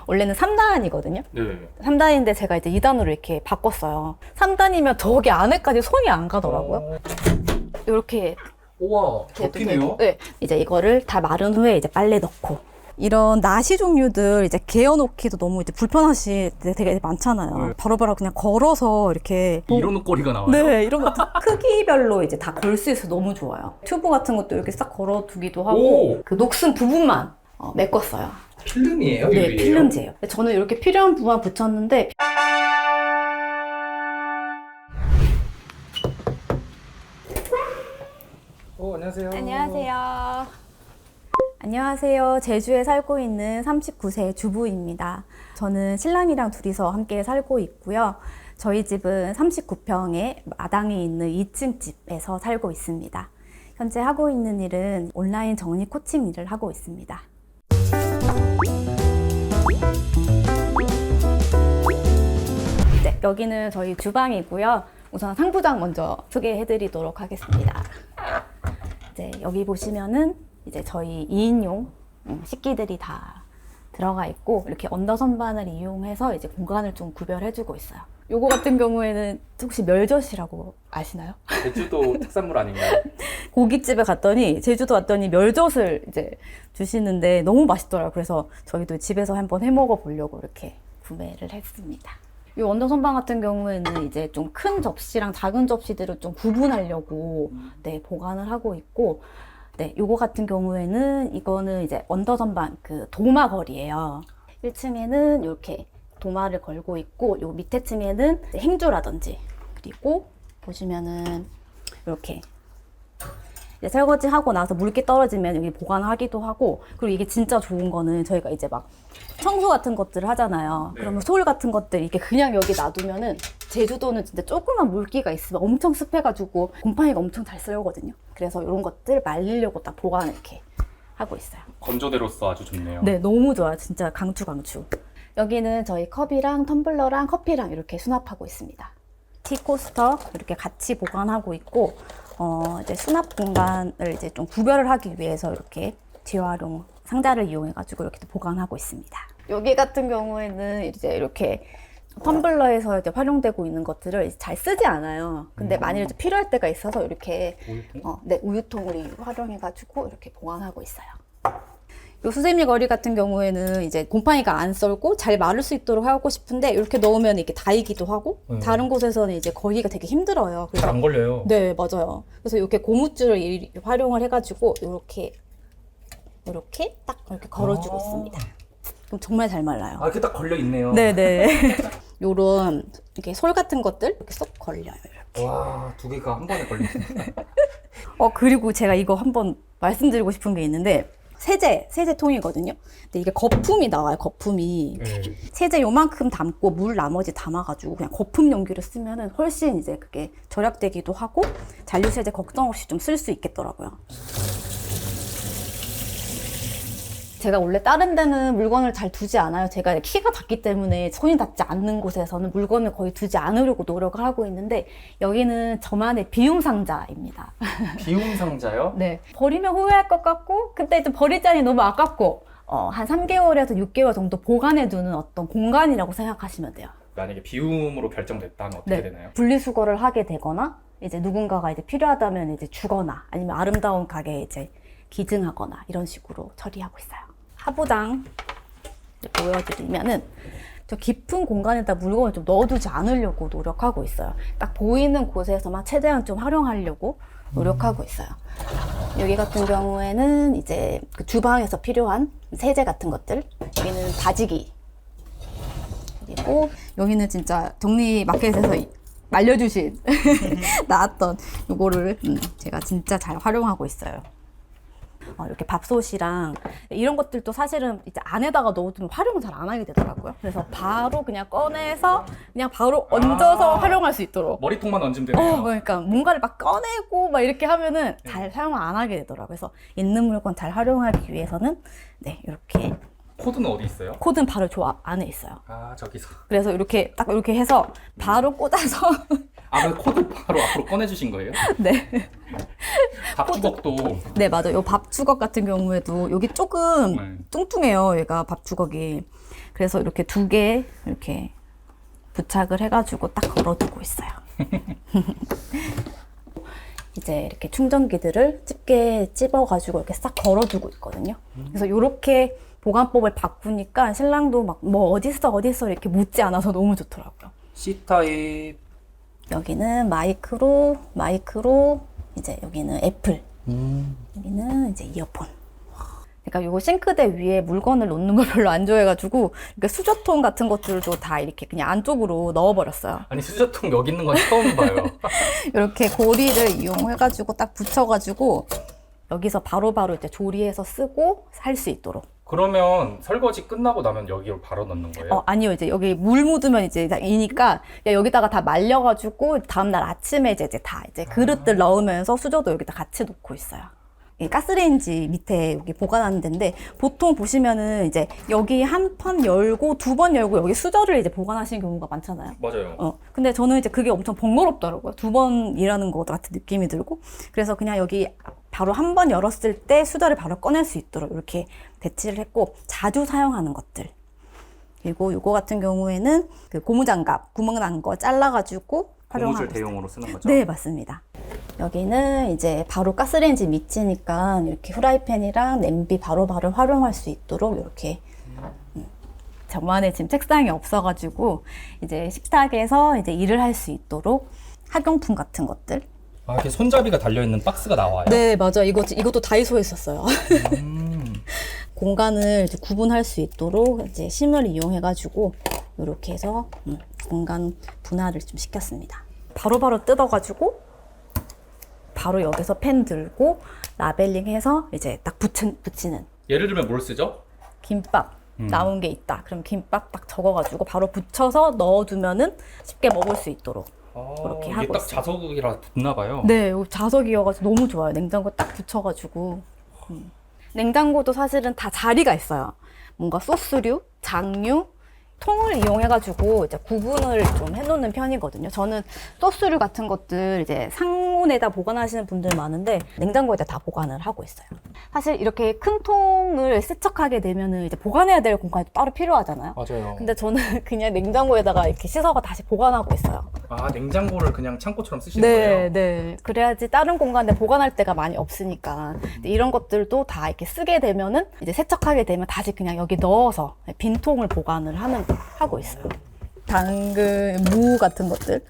원래는 3단이거든요. 네. 3단인데 제가 이제 2단으로 이렇게 바꿨어요. 3단이면 저기 안에까지 손이 안 가더라고요. 이렇게 우와, 접히네요. 네. 이제 이거를 다 마른 후에 이제 빨래 넣고. 이런 나시 종류들 이제 개어놓기도 너무 이제 불편하시 되게 많잖아요. 네. 바로바로 그냥 걸어서 이렇게. 이런 거리가 나와요? 네, 이런 것도 크기별로 이제 다 걸 수 있어서 너무 좋아요. 튜브 같은 것도 이렇게 싹 걸어두기도 하고, 오! 그 녹슨 부분만 메꿨어요. 필름이에요? 네, 유리예요? 필름지예요. 저는 이렇게 필요한 부분만 붙였는데, 안녕하세요. 안녕하세요. 안녕하세요. 제주에 살고 있는 39세 주부입니다. 저는 신랑이랑 둘이서 함께 살고 있고요. 저희 집은 39평의 마당에 있는 2층 집에서 살고 있습니다. 현재 하고 있는 일은 온라인 정리 코칭 일을 하고 있습니다. 네, 여기는 저희 주방이고요. 우선 상부장 먼저 소개해 드리도록 하겠습니다. 이제 여기 보시면은 이제 저희 2인용 식기들이 다 들어가 있고, 이렇게 언더 선반을 이용해서 이제 공간을 좀 구별해 주고 있어요. 요거 같은 경우에는 혹시 멸젓이라고 아시나요? 제주도 특산물 아닌가요? 고깃집에 갔더니, 제주도 왔더니 멸젓을 이제 주시는데 너무 맛있더라고요. 그래서 저희도 집에서 한번 해 먹어 보려고 이렇게 구매를 했습니다. 이 언더 선반 같은 경우에는 이제 좀 큰 접시랑 작은 접시들을 좀 구분하려고 네, 보관을 하고 있고, 네, 요거 같은 경우에는 이거는 이제 언더 선반 그 도마걸이에요. 1층에는 이렇게 도마를 걸고 있고, 요 밑에 층에는 행주라든지, 그리고 보시면은 이렇게 이제 설거지 하고 나서 물기 떨어지면 여기 보관하기도 하고, 그리고 이게 진짜 좋은 거는 저희가 이제 막 청소 같은 것들을 하잖아요. 네. 그러면 소울 같은 것들 이렇게 그냥 여기 놔두면은, 제주도는 진짜 조그만 물기가 있으면 엄청 습해가지고 곰팡이가 엄청 잘 쓸거든요. 그래서 이런 것들 말리려고 딱 보관을 이렇게 하고 있어요. 건조대로서 아주 좋네요. 네, 너무 좋아요. 진짜 강추. 여기는 저희 컵이랑 텀블러랑 커피랑 이렇게 수납하고 있습니다. 티코스터 이렇게 같이 보관하고 있고, 이제 수납 공간을 이제 좀 구별을 하기 위해서 이렇게 재활용 상자를 이용해가지고 이렇게 보관하고 있습니다. 여기 같은 경우에는 이제 이렇게 텀블러에서 이제 활용되고 있는 것들을 잘 쓰지 않아요. 근데 만일 이제 필요할 때가 있어서 이렇게 우유통? 네, 우유통을 활용해가지고 이렇게 보관하고 있어요. 요 수세미 거리 같은 경우에는 이제 곰팡이가 안 썰고 잘 마를 수 있도록 하고 싶은데, 이렇게 넣으면 이렇게 닿이기도 하고, 다른 곳에서는 이제 걸기가 되게 힘들어요. 잘 안 걸려요. 네, 맞아요. 그래서 이렇게 고무줄을 활용을 해가지고 이렇게 딱 이렇게 걸어주고 있습니다. 그럼 정말 잘 말라요. 이렇게 딱 걸려 있네요. 네네. 요런 이렇게 솔 같은 것들 이렇게 쏙 걸려요. 이렇게. 와, 두 개가 한 번에 걸리십니다. 그리고 제가 이거 한번 말씀드리고 싶은 게 있는데, 세제통이거든요. 근데 이게 거품이 나와요, 거품이. 네. 세제 요만큼 담고 물 나머지 담아가지고 그냥 거품 용기를 쓰면은 훨씬 이제 그게 절약되기도 하고, 잔류세제 걱정 없이 좀 쓸 수 있겠더라고요. 제가 원래 다른 데는 물건을 잘 두지 않아요. 제가 키가 작기 때문에 손이 닿지 않는 곳에서는 물건을 거의 두지 않으려고 노력을 하고 있는데, 여기는 저만의 비움 상자입니다. 비움 상자요? 네. 버리면 후회할 것 같고, 그때 좀 버리자니 너무 아깝고, 한 3개월에서 6개월 정도 보관해 두는 어떤 공간이라고 생각하시면 돼요. 만약에 비움으로 결정됐다면 어떻게 네. 되나요? 분리수거를 하게 되거나, 이제 누군가가 이제 필요하다면 이제 주거나, 아니면 아름다운 가게에 이제 기증하거나, 이런 식으로 처리하고 있어요. 하부장 보여드리면은, 저 깊은 공간에다 물건을 좀 넣어두지 않으려고 노력하고 있어요. 딱 보이는 곳에서만 최대한 좀 활용하려고 노력하고 있어요. 여기 같은 경우에는 이제 그 주방에서 필요한 세제 같은 것들, 여기는 다지기, 그리고 여기는 진짜 정리 마켓에서 말려주신 나왔던 요거를 제가 진짜 잘 활용하고 있어요. 이렇게 밥솥이랑 이런 것들도 사실은 이제 안에다가 넣어두면 활용을 잘 안 하게 되더라고요. 그래서 바로 그냥 꺼내서 그냥 바로 얹어서 활용할 수 있도록. 머리통만 얹으면 되네요. 그러니까 뭔가를 막 꺼내고 막 이렇게 하면은 잘 사용을 안 하게 되더라고요. 그래서 있는 물건 잘 활용하기 위해서는 네, 이렇게. 코드는 어디 있어요? 코드는 바로 저 안에 있어요. 저기서. 그래서 이렇게 딱 이렇게 해서 바로 꽂아서 그 코드 바로 앞으로 꺼내주신 거예요? 네. 밥주걱도. 네, 맞아요. 요 밥주걱 같은 경우에도 여기 조금 뚱뚱해요. 얘가 밥주걱이. 그래서 이렇게 2개 이렇게 부착을 해가지고 딱 걸어두고 있어요. 이제 이렇게 충전기들을 집게 찝어가지고 이렇게 싹 걸어두고 있거든요. 그래서 이렇게 보관법을 바꾸니까 신랑도 막 뭐 어딨어 이렇게 묻지 않아서 너무 좋더라고요. C타입. 여기는 마이크로, 이제 여기는 애플, 여기는 이제 이어폰. 그러니까 요거 싱크대 위에 물건을 놓는 걸 별로 안 좋아해가지고 이렇게 수저통 같은 것들도 다 이렇게 그냥 안쪽으로 넣어버렸어요. 아니 수저통 여기 있는 건 처음 봐요. 이렇게 고리를 이용해가지고 딱 붙여가지고 여기서 바로바로 이제 조리해서 쓰고 살 수 있도록. 그러면 설거지 끝나고 나면 여기로 바로 넣는 거예요? 아니요. 이제 여기 물 묻으면 이제 이니까 여기다가 다 말려가지고 다음날 아침에 이제 다 이제 그릇들 넣으면서 수저도 여기다 같이 놓고 있어요. 이 가스레인지 밑에 여기 보관하는 데인데 보통 보시면은 이제 여기 한 판 열고 2번 열고 여기 수저를 이제 보관하시는 경우가 많잖아요. 맞아요. 근데 저는 이제 그게 엄청 번거롭더라고요. 2번 일하는 것 같은 느낌이 들고. 그래서 그냥 여기 바로 한 번 열었을 때 수저를 바로 꺼낼 수 있도록 이렇게 배치를 했고, 자주 사용하는 것들. 그리고 요거 같은 경우에는 그 고무장갑 구멍 난 거 잘라가지고 활용하고 고무줄 있어요. 대용으로 쓰는 거죠? 네, 맞습니다. 여기는 이제 바로 가스레인지 밑이니까 이렇게 후라이팬이랑 냄비 바로바로 활용할 수 있도록 이렇게 저만의 지금 책상이 없어가지고 이제 식탁에서 이제 일을 할 수 있도록 학용품 같은 것들. 아, 이렇게 손잡이가 달려있는 박스가 나와요? 네, 맞아. 이것도 다이소에 있었어요. 공간을 이제 구분할 수 있도록 이제 심을 이용해가지고 이렇게 해서 공간 분할을 좀 시켰습니다. 바로바로 뜯어가지고 바로 여기서 펜 들고 라벨링해서 이제 딱 붙이는. 예를 들면 뭘 쓰죠? 김밥 나온 게 있다. 그럼 김밥 딱 적어가지고 바로 붙여서 넣어두면은 쉽게 먹을 수 있도록 그렇게 이게 하고 딱 있어요. 자석이라 붙나 봐요. 네, 자석이어가지고 너무 좋아요. 냉장고 딱 붙여가지고. 냉장고도 사실은 다 자리가 있어요. 뭔가 소스류, 장류, 통을 이용해가지고 이제 구분을 좀 해놓는 편이거든요. 저는 소스류 같은 것들 이제 상온에다 보관하시는 분들 많은데 냉장고에다 다 보관을 하고 있어요. 사실 이렇게 큰 통을 세척하게 되면은 이제 보관해야 될 공간이 따로 필요하잖아요. 맞아요. 근데 저는 그냥 냉장고에다가 이렇게 씻어서 다시 보관하고 있어요. 아, 냉장고를 그냥 창고처럼 쓰시는 거예요? 네. 그래야지 다른 공간에 보관할 데가 많이 없으니까. 근데 이런 것들도 다 이렇게 쓰게 되면은 이제 세척하게 되면 다시 그냥 여기 넣어서 빈 통을 보관을 하고 있어요. 당근, 무 같은 것들.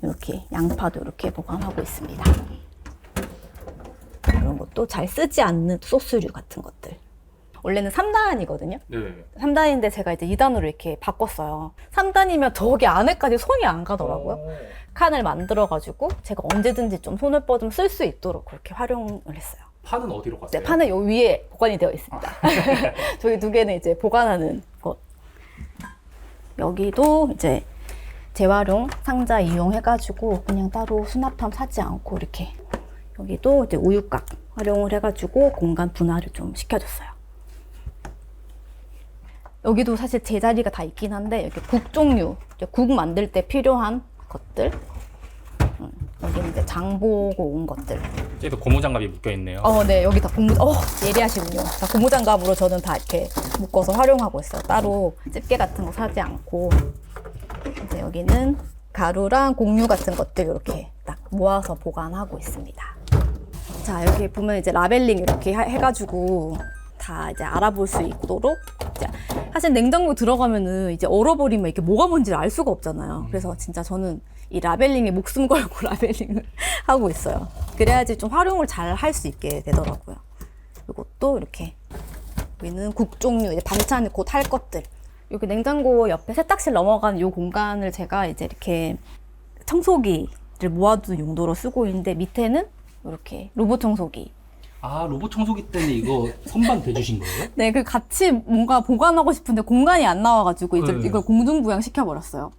이렇게 양파도 이렇게 보관하고 있습니다. 이런 것도 잘 쓰지 않는 소스류 같은 것들. 원래는 3단이거든요. 네. 3단인데 제가 이제 2단으로 이렇게 바꿨어요. 3단이면 저기 안에까지 손이 안 가더라고요. 칸을 만들어가지고 제가 언제든지 좀 손을 뻗으면 쓸 수 있도록 그렇게 활용을 했어요. 판은 어디로 갔어요? 네, 판은 요 위에 보관이 되어 있습니다. 저희 2개는 이제 보관하는 곳. 여기도 이제 재활용 상자 이용해가지고 그냥 따로 수납함 사지 않고 이렇게 여기도 이제 우유곽 활용을 해가지고 공간 분할을 좀 시켜줬어요. 여기도 사실 제자리가 다 있긴 한데 이렇게 국 종류, 이제 국 만들 때 필요한 것들. 여기는 이제 장 보고 온 것들. 여기도 고무장갑이 묶여있네요. 네, 여기 다 예리하시군요. 다 고무장갑으로 저는 다 이렇게 묶어서 활용하고 있어요. 따로 집게 같은 거 사지 않고. 이제 여기는 가루랑 곡류 같은 것들 이렇게 딱 모아서 보관하고 있습니다. 자, 여기 보면 이제 라벨링 이렇게 해가지고 다 이제 알아볼 수 있도록. 사실 냉장고 들어가면은 이제 얼어버리면 이게 뭐가 뭔지 알 수가 없잖아요. 그래서 진짜 저는 이 라벨링에 목숨 걸고 라벨링을 하고 있어요. 그래야지 좀 활용을 잘 할 수 있게 되더라고요. 이것도 이렇게 여기는 국 종류, 이제 반찬 곧 할 것들. 여기 냉장고 옆에 세탁실 넘어가는 이 공간을 제가 이제 이렇게 청소기를 모아두는 용도로 쓰고 있는데 밑에는 이렇게 로봇 청소기. 아, 로봇 청소기 때문에 이거 선반 대주신 거예요? 네, 그 같이 뭔가 보관하고 싶은데 공간이 안 나와가지고 이제 네. 이걸 공중부양 시켜버렸어요.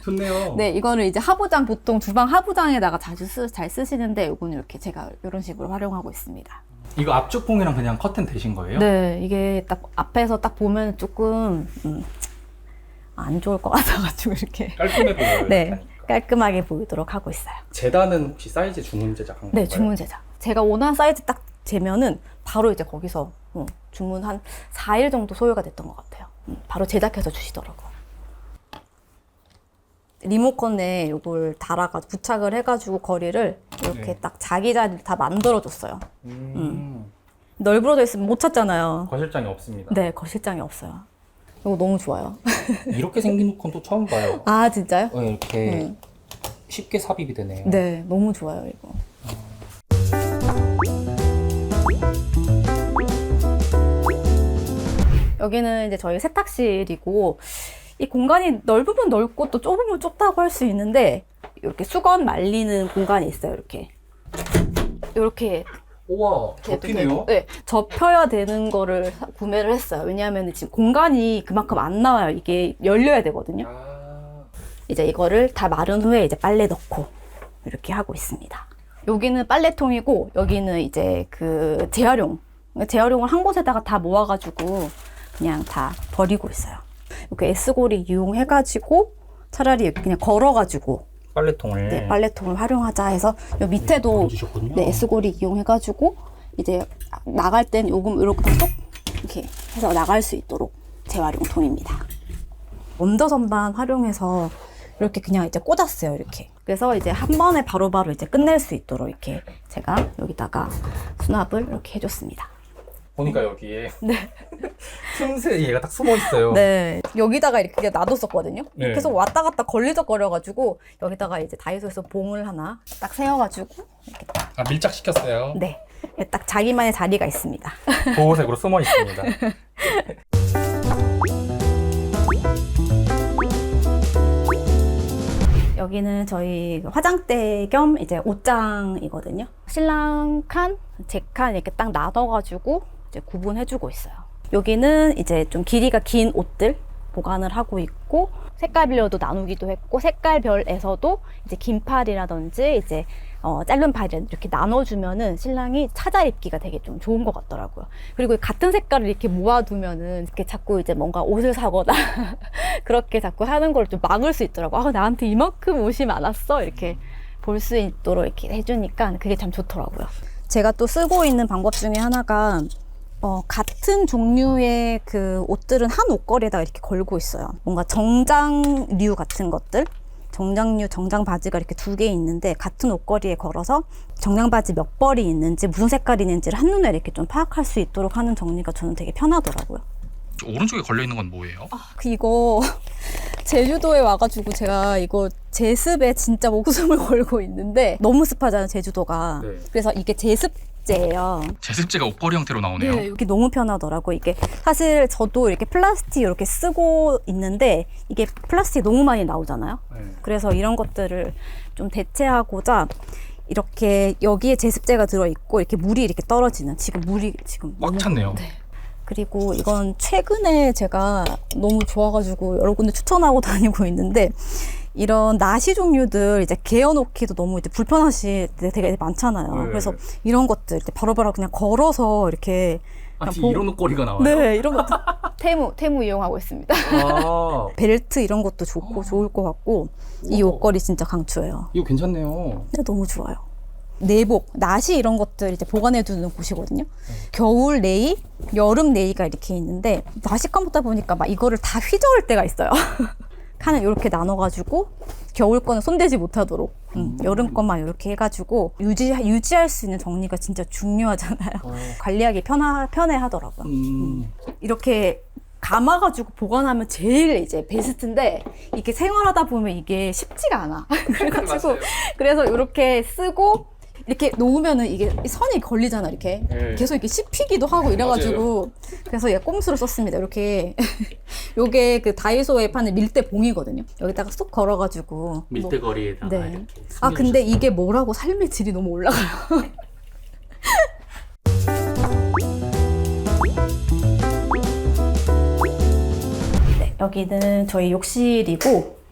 좋네요. 네, 이거를 이제 하부장, 보통 주방 하부장에다가 잘 쓰시는데 이거는 이렇게 제가 이런 식으로 활용하고 있습니다. 이거 앞쪽봉이랑 그냥 커튼 대신 거예요? 네, 이게 딱 앞에서 딱 보면 조금 안 좋을 것 같아가지고 이렇게 깔끔해 보여요. 네, 깔끔하게 보이도록 하고 있어요. 재단은 혹시 사이즈 주문 제작한 건가요? 네, 주문 제작. 제가 원하는 사이즈 딱 재면은 바로 이제 거기서 주문 한 4일 정도 소요가 됐던 것 같아요. 바로 제작해서 주시더라고요. 리모컨에 이걸 달아가지고 부착을 해가지고 거리를 이렇게 네. 딱 자기 자리를 다 만들어줬어요. 널브러져 있으면 못 찾잖아요. 거실장이 없습니다. 네, 거실장이 없어요. 이거 너무 좋아요. 이렇게 생긴 건 또 처음 봐요. 아, 진짜요? 네, 이렇게 네. 쉽게 삽입이 되네요. 네, 너무 좋아요, 이거. 여기는 이제 저희 세탁실이고, 이 공간이 넓으면 넓고 또 좁으면 좁다고 할 수 있는데, 이렇게 수건 말리는 공간이 있어요, 이렇게. 이렇게 우와, 접히네요. 네, 접혀야 되는 거를 구매를 했어요. 왜냐하면 지금 공간이 그만큼 안 나와요. 이게 열려야 되거든요. 아, 이제 이거를 다 마른 후에 이제 빨래 넣고 이렇게 하고 있습니다. 여기는 빨래통이고 여기는 이제 그 재활용. 재활용을 한 곳에다가 다 모아가지고 그냥 다 버리고 있어요. 이렇게 S고리 이용해가지고 차라리 이렇게 그냥 걸어가지고 빨래통을. 네, 빨래통을 활용하자 해서 요 밑에도 주셨군요. 네, S고리 이용해가지고 이제 나갈 땐 요금 이렇게 쏙 이렇게 해서 나갈 수 있도록 재활용통입니다. 원더 선반 활용해서 이렇게 그냥 이제 꽂았어요, 이렇게. 그래서 이제 한 번에 바로바로 이제 끝낼 수 있도록 이렇게 제가 여기다가 수납을 이렇게 해줬습니다. 보니까 여기에 틈새 얘가 딱 숨어 있어요. 네, 여기다가 이렇게 놔뒀었거든요. 네. 계속 왔다 갔다 걸리적거려가지고 여기다가 이제 다이소에서 봉을 하나 딱 세워가지고 이렇게 딱, 아, 밀착시켰어요. 네, 딱 자기만의 자리가 있습니다. 보호색으로 숨어 있습니다. 여기는 저희 화장대 겸 이제 옷장이거든요. 신랑 칸, 제 칸 이렇게 딱 놔둬가지고 이제 구분해주고 있어요. 여기는 이제 좀 길이가 긴 옷들 보관을 하고 있고 색깔별로도 나누기도 했고 색깔별에서도 이제 긴 팔이라든지 이제 짧은 팔을 이렇게 나눠주면은 신랑이 찾아 입기가 되게 좀 좋은 것 같더라고요. 그리고 같은 색깔을 이렇게 모아두면은 이렇게 자꾸 이제 뭔가 옷을 사거나 그렇게 자꾸 하는 걸 좀 막을 수 있더라고요. 아, 나한테 이만큼 옷이 많았어? 이렇게 볼 수 있도록 이렇게 해주니까 그게 참 좋더라고요. 제가 또 쓰고 있는 방법 중에 하나가 같은 종류의 그 옷들은 한 옷걸이에다가 이렇게 걸고 있어요. 뭔가 정장류 같은 것들, 정장류, 정장 바지가 이렇게 두 개 있는데 같은 옷걸이에 걸어서 정장 바지 몇 벌이 있는지 무슨 색깔이 있는지를 한눈에 이렇게 좀 파악할 수 있도록 하는 정리가 저는 되게 편하더라고요. 오른쪽에 걸려있는 건 뭐예요? 이거 제주도에 와가지고 제가 이거 제습에 진짜 목숨을 걸고 있는데 너무 습하잖아요, 제주도가. 네. 그래서 이게 제습제예요. 제습제가 옷걸이 형태로 나오네요. 네, 여기 너무 편하더라고. 이게 사실 저도 이렇게 플라스틱 이렇게 쓰고 있는데 이게 플라스틱이 너무 많이 나오잖아요. 네. 그래서 이런 것들을 좀 대체하고자 이렇게 여기에 제습제가 들어있고 이렇게 물이 이렇게 떨어지는 물이 지금 꽉 찼네요. 네. 그리고 이건 최근에 제가 너무 좋아가지고 여러 군데 추천하고 다니고 있는데 이런 나시 종류들 이제 개어놓기도 너무 이제 불편하실 때 되게 많잖아요. 네. 그래서 이런 것들 바로바로 그냥 걸어서 이렇게 이런 옷걸이가 나와요? 네, 이런 것도 테무 이용하고 있습니다. 아, 벨트 이런 것도 좋고 좋을 것 같고 이 옷걸이 진짜 강추해요. 이거 괜찮네요. 네, 너무 좋아요. 내복, 나시 이런 것들 이제 보관해두는 곳이거든요. 겨울 네이, 여름 네이가 이렇게 있는데 나시 칸보다 보니까 막 이거를 다 휘저을 때가 있어요. 칸을 이렇게 나눠가지고 겨울 거는 손대지 못하도록 여름 것만 이렇게 해가지고 유지할 수 있는 정리가 진짜 중요하잖아요. 관리하기 편해하더라고요. 이렇게 감아가지고 보관하면 제일 이제 베스트인데 이게 생활하다 보면 이게 쉽지가 않아. 그래가지고 그래서 이렇게 쓰고 이렇게 놓으면은 이게 선이 걸리잖아, 이렇게. 네. 계속 이렇게 씹히기도 하고 이래가지고. 그래서 얘 꼼수를 썼습니다. 이렇게. 요게 그 다이소에 파는 밀대 봉이거든요. 여기다가 쏙 걸어가지고. 밀대거리에다가 네. 이렇게 아, 근데 이게 뭐라고 삶의 질이 너무 올라가요. 네, 여기는 저희 욕실이고,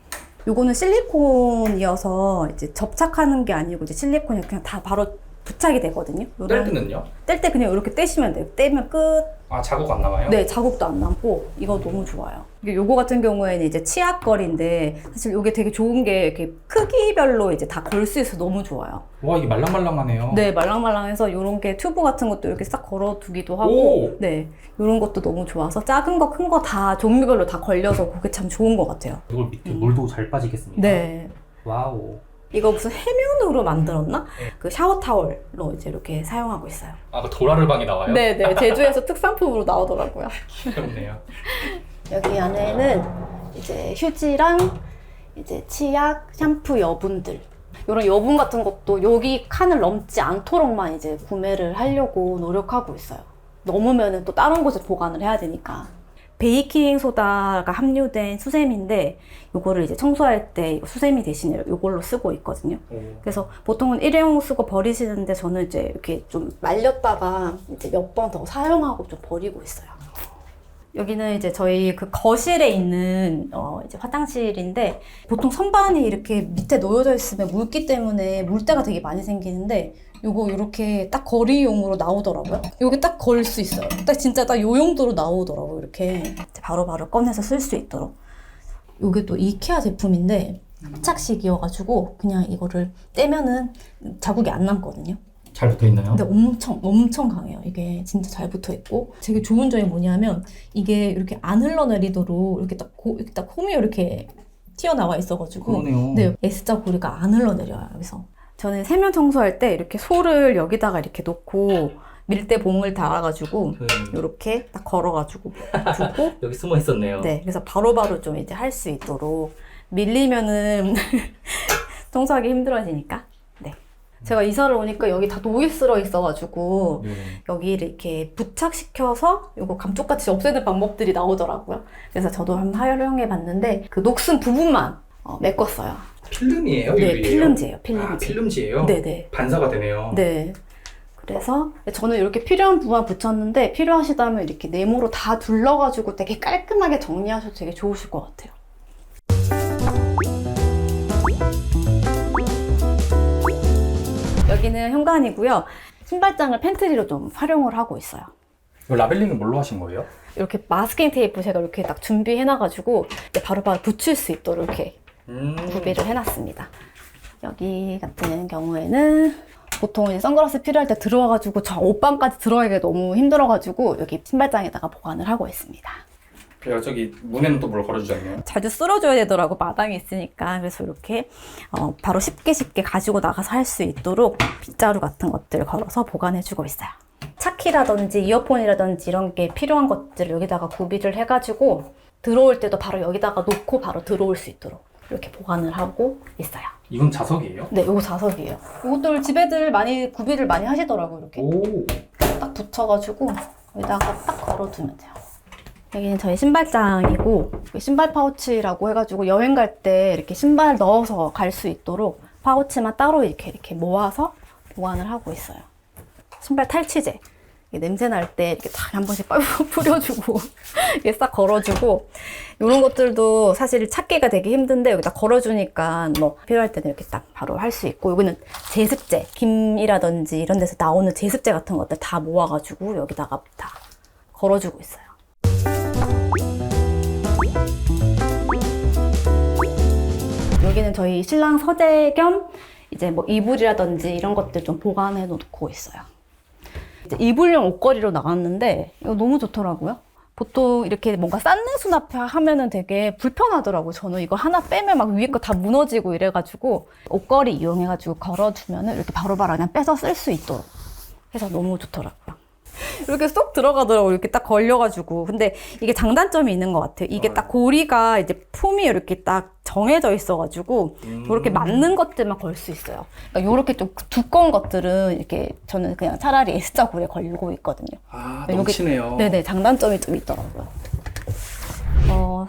요거는 실리콘이어서 이제 접착하는 게 아니고 이제 실리콘이 그냥 다 바로 부착이 되거든요. 뗄 때는요? 뗄 때 그냥 이렇게 떼시면 돼요. 떼면 끝. 아, 자국 안 남아요? 네, 자국도 안 남고 이거 너무 좋아요. 이게 요거 같은 경우에는 이제 치약걸인데 사실 이게 되게 좋은 게 이렇게 크기별로 이제 다 걸 수 있어서 너무 좋아요. 와, 이게 말랑말랑하네요. 네, 말랑말랑해서 요런 게 튜브 같은 것도 이렇게 싹 걸어두기도 하고, 오! 네, 요런 것도 너무 좋아서 작은 거, 큰 거 다 종류별로 다 걸려서 그게 참 좋은 것 같아요. 이걸 밑에 물도 잘 빠지겠습니다. 네. 와우. 이거 무슨 해면으로 만들었나? 네. 그 샤워 타월로 이제 이렇게 사용하고 있어요. 아, 그 도라르방이 나와요? 네네, 제주에서 특산품으로 나오더라고요. 귀엽네요. 여기 안에는 이제 휴지랑 이제 치약, 샴푸 여분들. 이런 여분 같은 것도 여기 칸을 넘지 않도록만 이제 구매를 하려고 노력하고 있어요. 넘으면은 또 다른 곳에 보관을 해야 되니까. 베이킹 소다가 함유된 수세미인데 요거를 이제 청소할 때 수세미 대신에 요걸로 쓰고 있거든요. 그래서 보통은 일회용 쓰고 버리시는데 저는 이제 이렇게 좀 말렸다가 이제 몇 번 더 사용하고 좀 버리고 있어요. 여기는 이제 저희 그 거실에 있는 이제 화장실인데 보통 선반이 이렇게 밑에 놓여져 있으면 물기 때문에 물때가 되게 많이 생기는데 요거 이렇게 딱 거리용으로 나오더라고요. 여기 딱 걸 수 있어요. 딱 진짜 딱 요 용도로 나오더라고요. 이렇게 바로바로 꺼내서 쓸 수 있도록. 요게 또 이케아 제품인데 세탁식이어가지고 그냥 이거를 떼면은 자국이 안 남거든요. 잘 붙어 있나요? 근데 엄청 강해요. 이게 진짜 잘 붙어 있고 되게 좋은 점이 뭐냐면 이게 이렇게 안 흘러내리도록 이렇게 딱 홈이 이렇게 튀어나와 있어가지고 그러네요. 네, S자 고리가 안 흘러내려요. 그래서 저는 세면 청소할 때 이렇게 소를 여기다가 이렇게 놓고 밀대 봉을 달아가지고 이렇게 딱 걸어가지고 두고 여기 숨어 있었네요. 네, 그래서 바로바로 좀 이제 할 수 있도록 밀리면은 청소하기 힘들어지니까. 네. 제가 이사를 오니까 여기 다 녹이 쓸어 있어가지고 여기를 이렇게 부착시켜서 이거 감쪽같이 없애는 방법들이 나오더라고요. 그래서 저도 한번 활용해 봤는데 그 녹슨 부분만 메꿨어요. 필름이에요? 네, 유리예요? 필름지예요. 필름지. 아, 필름지예요? 네네. 반사가 되네요. 네. 그래서 저는 이렇게 필요한 부분만 붙였는데 필요하시다면 이렇게 네모로 다 둘러가지고 되게 깔끔하게 정리하셔도 되게 좋으실 것 같아요. 여기는 현관이고요. 신발장을 팬트리로 좀 활용을 하고 있어요. 이거 라벨링은 뭘로 하신 거예요? 이렇게 마스킹 테이프 제가 이렇게 딱 준비해놔가지고 바로바로 붙일 수 있도록 이렇게 구비를 해놨습니다. 여기 같은 경우에는 보통 이제 선글라스 필요할 때 들어와가지고 저 옷방까지 들어가기가 너무 힘들어가지고 여기 신발장에다가 보관을 하고 있습니다. 그래요. 저기 문에는 또 뭘 걸어주셨네요. 자주 쓸어줘야 되더라고, 마당이 있으니까. 그래서 이렇게 바로 쉽게 가지고 나가서 할 수 있도록 빗자루 같은 것들 걸어서 보관해주고 있어요. 차키라든지 이어폰이라든지 이런 게 필요한 것들을 여기다가 구비를 해가지고 들어올 때도 바로 여기다가 놓고 바로 들어올 수 있도록 이렇게 보관을 하고 있어요. 이건 자석이에요? 네, 이거 자석이에요. 이것들 집애들 많이 구비를 많이 하시더라고요. 이렇게 오. 딱 붙여가지고 여기다가 딱 걸어두면 돼요. 여기는 저희 신발장이고 신발 파우치라고 해가지고 여행 갈 때 이렇게 신발 넣어서 갈 수 있도록 파우치만 따로 이렇게 모아서 보관을 하고 있어요. 신발 탈취제. 냄새 날 때 이렇게 딱 한 번씩 뿌려주고 이렇게 싹 걸어주고 이런 것들도 사실 찾기가 되게 힘든데 여기다 걸어주니까 뭐 필요할 때는 이렇게 딱 바로 할 수 있고 여기는 제습제, 김이라든지 이런 데서 나오는 제습제 같은 것들 다 모아가지고 여기다가 다 걸어주고 있어요. 여기는 저희 신랑 서재 겸 이제 뭐 이불이라든지 이런 것들 좀 보관해 놓고 있어요. 이제 이불용 옷걸이로 나왔는데 이거 너무 좋더라고요. 보통 이렇게 뭔가 싼내 수납하면은 되게 불편하더라고요. 저는 이거 하나 빼면 막 위에 거 다 무너지고 이래가지고 옷걸이 이용해가지고 걸어두면은 이렇게 바로바로 그냥 빼서 쓸 수 있도록 해서 너무 좋더라고요. 이렇게 쏙 들어가더라고요. 이렇게 딱 걸려가지고. 근데 이게 장단점이 있는 것 같아요. 이게 딱 고리가 이제 폼이 이렇게 딱 정해져 있어가지고 이렇게 맞는 것들만 걸 수 있어요. 그러니까 이렇게 좀 두꺼운 것들은 이렇게 저는 그냥 차라리 S자 고리에 걸고 있거든요. 아, 여기- 넘치네요. 네네, 장단점이 좀 있더라고요.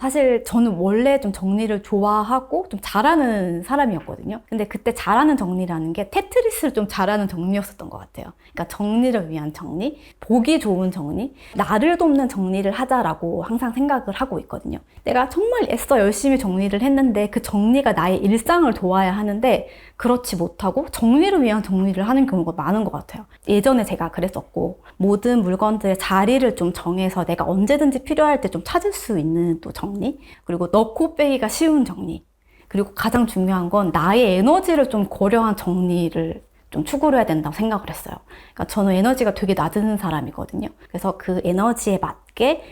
사실 저는 원래 좀 정리를 좋아하고 좀 잘하는 사람이었거든요. 근데 그때 잘하는 정리라는 게 테트리스를 좀 잘하는 정리였었던 것 같아요. 그러니까 정리를 위한 정리, 보기 좋은 정리, 나를 돕는 정리를 하자라고 항상 생각을 하고 있거든요. 내가 정말 애써 열심히 정리를 했는데 그 정리가 나의 일상을 도와야 하는데 그렇지 못하고 정리를 위한 정리를 하는 경우가 많은 것 같아요. 예전에 제가 그랬었고, 모든 물건들의 자리를 좀 정해서 내가 언제든지 필요할 때 좀 찾을 수 있는 또 정리, 그리고 넣고 빼기가 쉬운 정리, 그리고 가장 중요한 건 나의 에너지를 좀 고려한 정리를 좀 추구를 해야 된다고 생각을 했어요. 그러니까 저는 에너지가 되게 낮은 사람이거든요. 그래서 그 에너지에 맞게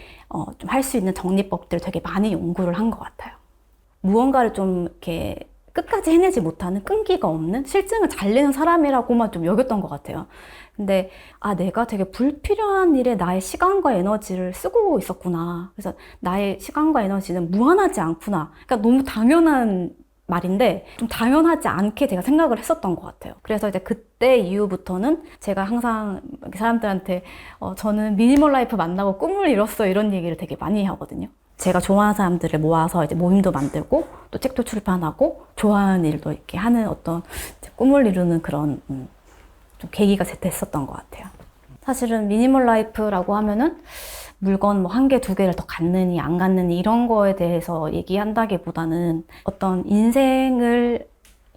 좀 할 수 있는 정리법들을 되게 많이 연구를 한 것 같아요. 무언가를 좀 이렇게 끝까지 해내지 못하는, 끈기가 없는, 실증을 잘 내는 사람이라고만 좀 여겼던 것 같아요. 근데 내가 되게 불필요한 일에 나의 시간과 에너지를 쓰고 있었구나. 그래서 나의 시간과 에너지는 무한하지 않구나. 그러니까 너무 당연한 말인데 좀 당연하지 않게 제가 생각을 했었던 것 같아요. 그래서 이제 그때 이후부터는 제가 항상 사람들한테 저는 미니멀 라이프 만나고 꿈을 이뤘어, 이런 얘기를 되게 많이 하거든요. 제가 좋아하는 사람들을 모아서 이제 모임도 만들고 또 책도 출판하고 좋아하는 일도 이렇게 하는 어떤 꿈을 이루는 그런 좀 계기가 됐었던 것 같아요. 사실은 미니멀 라이프라고 하면은 물건 뭐 1개, 2개를 더 갖느니 안 갖느니 이런 거에 대해서 얘기한다기보다는 어떤 인생을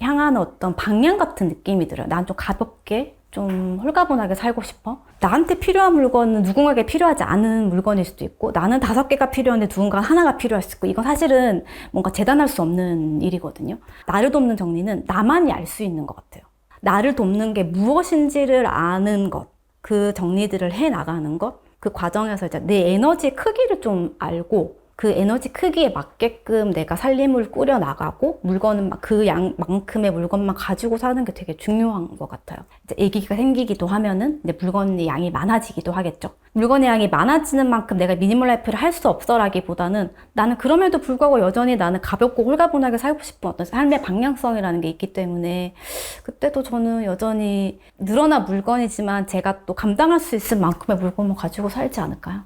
향하는 어떤 방향 같은 느낌이 들어요. 난 좀 가볍게, 좀 홀가분하게 살고 싶어. 나한테 필요한 물건은 누군가에게 필요하지 않은 물건일 수도 있고, 나는 5개가 필요한데 누군가는 하나가 필요할 수 있고, 이건 사실은 뭔가 재단할 수 없는 일이거든요. 나를 돕는 정리는 나만이 알 수 있는 것 같아요. 나를 돕는 게 무엇인지를 아는 것, 그 정리들을 해 나가는 것, 그 과정에서 이제 내 에너지 크기를 좀 알고 그 에너지 크기에 맞게끔 내가 살림을 꾸려 나가고 물건은 막 그 양만큼의 물건만 가지고 사는 게 되게 중요한 것 같아요. 이제 아기가 생기기도 하면은 이제 물건의 양이 많아지기도 하겠죠. 물건의 양이 많아지는 만큼 내가 미니멀 라이프를 할 수 없어라기보다는 나는 그럼에도 불구하고 여전히 나는 가볍고 홀가분하게 살고 싶은 어떤 삶의 방향성이라는 게 있기 때문에 그때도 저는 여전히 늘어난 물건이지만 제가 또 감당할 수 있을 만큼의 물건만 가지고 살지 않을까요?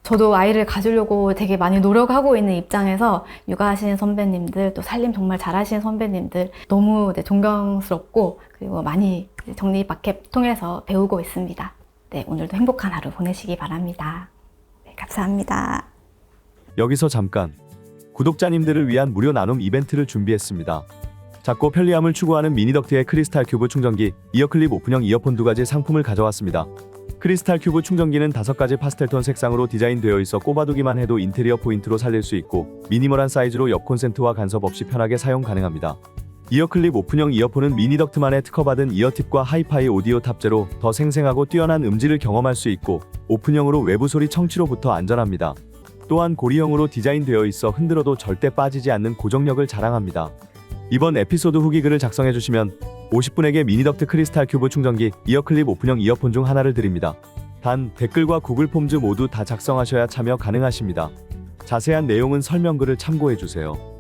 저도 아이를 가지려고 되게 많이 노력하고 있는 입장에서 육아하시는 선배님들, 또 살림 정말 잘하시는 선배님들 너무 존경스럽고 그리고 많이 정리박해 통해서 배우고 있습니다. 네, 오늘도 행복한 하루 보내시기 바랍니다. 네, 감사합니다. 여기서 잠깐 구독자님들을 위한 무료 나눔 이벤트를 준비했습니다. 작고 편리함을 추구하는 미니덕트의 크리스탈 큐브 충전기, 이어클립 오픈형 이어폰 2가지 상품을 가져왔습니다. 크리스탈 큐브 충전기는 5가지 파스텔톤 색상으로 디자인되어 있어 꼽아두기만 해도 인테리어 포인트로 살릴 수 있고 미니멀한 사이즈로 옆 콘센트와 간섭 없이 편하게 사용 가능합니다. 이어클립 오픈형 이어폰은 미니덕트만의 특허받은 이어팁과 하이파이 오디오 탑재로 더 생생하고 뛰어난 음질을 경험할 수 있고 오픈형으로 외부 소리 청취로부터 안전합니다. 또한 고리형으로 디자인되어 있어 흔들어도 절대 빠지지 않는 고정력을 자랑합니다. 이번 에피소드 후기글을 작성해주시면 50분에게 미니덕트 크리스탈 큐브 충전기, 이어클립 오픈형 이어폰 중 하나를 드립니다. 단, 댓글과 구글 폼즈 모두 다 작성하셔야 참여 가능하십니다. 자세한 내용은 설명글을 참고해주세요.